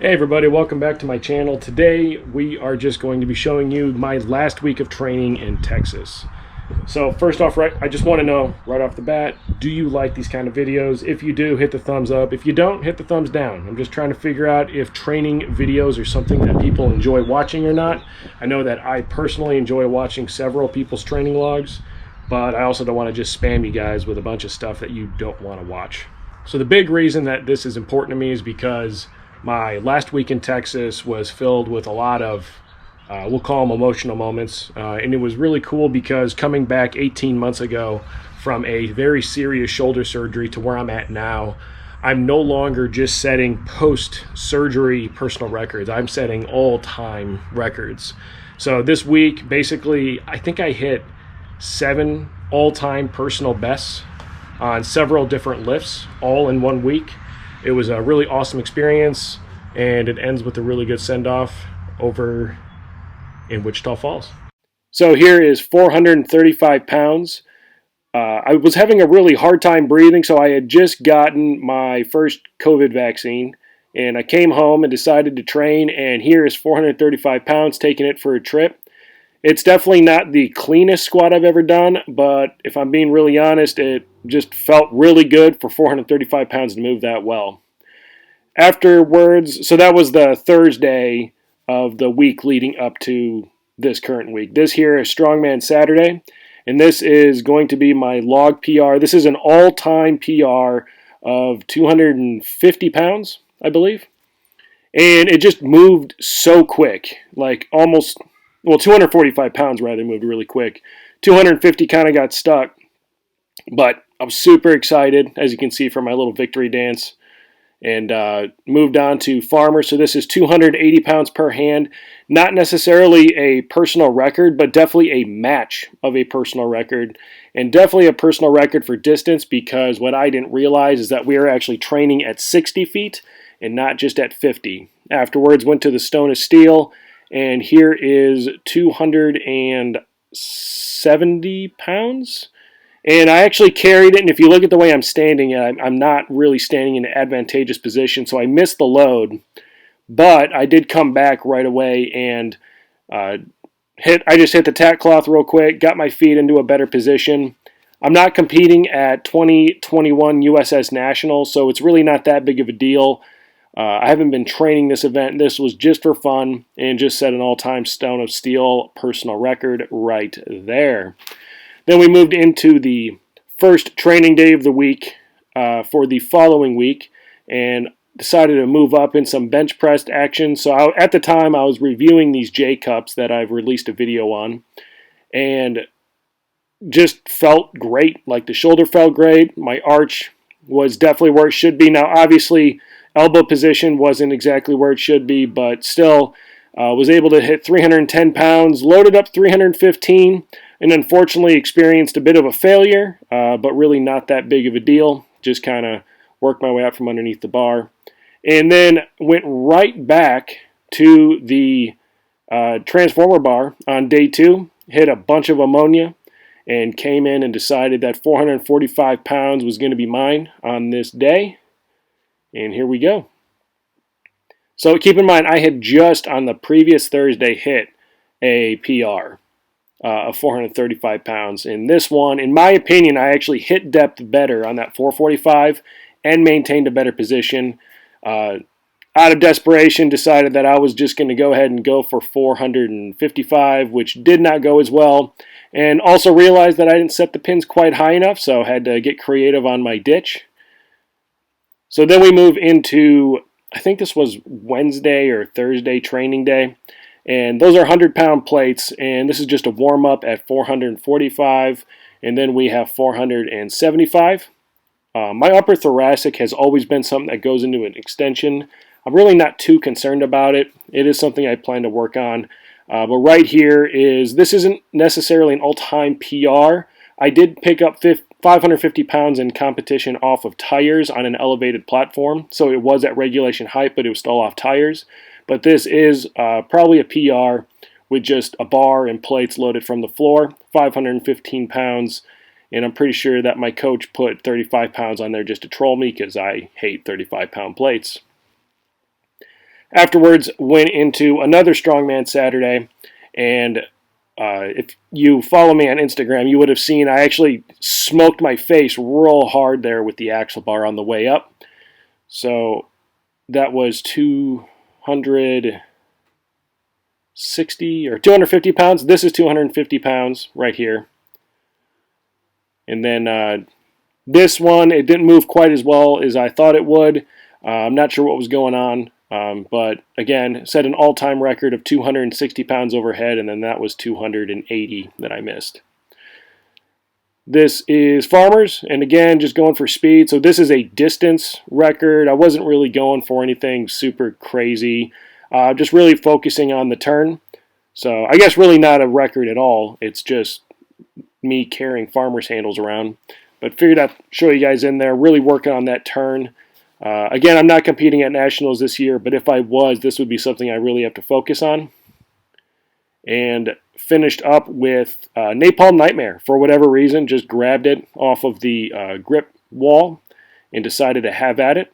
Hey everybody, welcome back to my channel. Today we are just going to be showing you my last week of training in Texas. So first off, I just want to know right off the bat, do you like these kind of videos? If you do, hit the thumbs up. If you don't, hit the thumbs down. I'm just trying to figure out if training videos are something that people enjoy watching or not. I know that I personally enjoy watching several people's training logs, but I also don't want to just spam you guys with a bunch of stuff that you don't want to watch. So the big reason that this is important to me is because my last week in Texas was filled with a lot of, we'll call them emotional moments. And it was really cool because coming back 18 months ago from a very serious shoulder surgery to where I'm at now, I'm no longer just setting post-surgery personal records. I'm setting all-time records. So this week, basically, I think I hit 7 all-time personal bests on several different lifts, all in 1 week. It was a really awesome experience, and it ends with a really good send-off over in Wichita Falls. So here is 435 pounds. I was having a really hard time breathing, so I had just gotten my first COVID vaccine, and I came home and decided to train, and here is 435 pounds, taking it for a trip. It's definitely not the cleanest squat I've ever done, but if I'm being really honest, it just felt really good for 435 pounds to move that well. Afterwards, so that was the Thursday of the week leading up to this current week. This here is Strongman Saturday, and this is going to be my log PR. This is an all-time PR of 250 pounds, I believe. And it just moved so quick, like almost, well, 245 pounds rather moved really quick. 250 kind of got stuck, but I was super excited, as you can see from my little victory dance, and moved on to farmer. So this is 280 pounds per hand. Not necessarily a personal record, but definitely a match of a personal record, and definitely a personal record for distance, because what I didn't realize is that we are actually training at 60 feet and not just at 50. Afterwards, went to the Stone of Steel, and here is 270 pounds. And I actually carried it, and if you look at the way I'm standing, I'm not really standing in an advantageous position, so I missed the load. But I did come back right away and I just hit the tack cloth real quick, got my feet into a better position. I'm not competing at 2021 USS National, so it's really not that big of a deal. I haven't been training this event. This was just for fun and just set an all-time Stone of Steel personal record right there. Then we moved into the first training day of the week for the following week and decided to move up in some bench press action. So at the time, I was reviewing these J Cups that I've released a video on, and just felt great. Like the shoulder felt great. My arch was definitely where it should be. Now, obviously, elbow position wasn't exactly where it should be, but still was able to hit 310 pounds, loaded up 315, and unfortunately experienced a bit of a failure, but really not that big of a deal. Just kind of worked my way out from underneath the bar. And then went right back to the transformer bar on day 2, hit a bunch of ammonia, and came in and decided that 445 pounds was going to be mine on this day. And here we go. So keep in mind, I had just on the previous Thursday hit a PR of 435 pounds. In this one, in my opinion, I actually hit depth better on that 445 and maintained a better position. Out of desperation, decided that I was just going to go ahead and go for 455, which did not go as well. And also realized that I didn't set the pins quite high enough, so had to get creative on my ditch. So then we move into, I think this was Wednesday or Thursday training day. And those are 100-pound plates, and this is just a warm-up at 445, and then we have 475. My upper thoracic has always been something that goes into an extension. I'm really not too concerned about it. It is something I plan to work on. But right here this isn't necessarily an all-time PR. I did pick up 550 pounds in competition off of tires on an elevated platform, so it was at regulation height, but it was still off tires. But this is probably a PR with just a bar and plates loaded from the floor, 515 pounds, and I'm pretty sure that my coach put 35 pounds on there just to troll me because I hate 35-pound plates. Afterwards, went into another Strongman Saturday, and if you follow me on Instagram, you would have seen I actually smoked my face real hard there with the axle bar on the way up. So that was 260 or 250 pounds. This is 250 pounds right here. And then this one, it didn't move quite as well as I thought it would. I'm not sure what was going on. But again, set an all-time record of 260 pounds overhead, and then that was 280 that I missed. This is Farmers, and again, just going for speed. So this is a distance record. I wasn't really going for anything super crazy. Just really focusing on the turn. So I guess really not a record at all. It's just me carrying Farmers handles around. But figured I'd show you guys in there, really working on that turn. Again, I'm not competing at Nationals this year, but if I was, this would be something I really have to focus on. And finished up with Napalm Nightmare. For whatever reason, just grabbed it off of the grip wall and decided to have at it.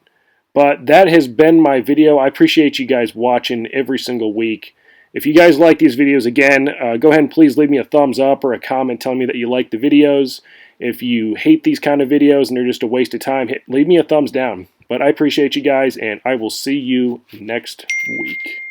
But that has been my video. I appreciate you guys watching every single week. If you guys like these videos, again, go ahead and please leave me a thumbs up or a comment telling me that you like the videos. If you hate these kind of videos and they're just a waste of time, leave me a thumbs down. But I appreciate you guys, and I will see you next week.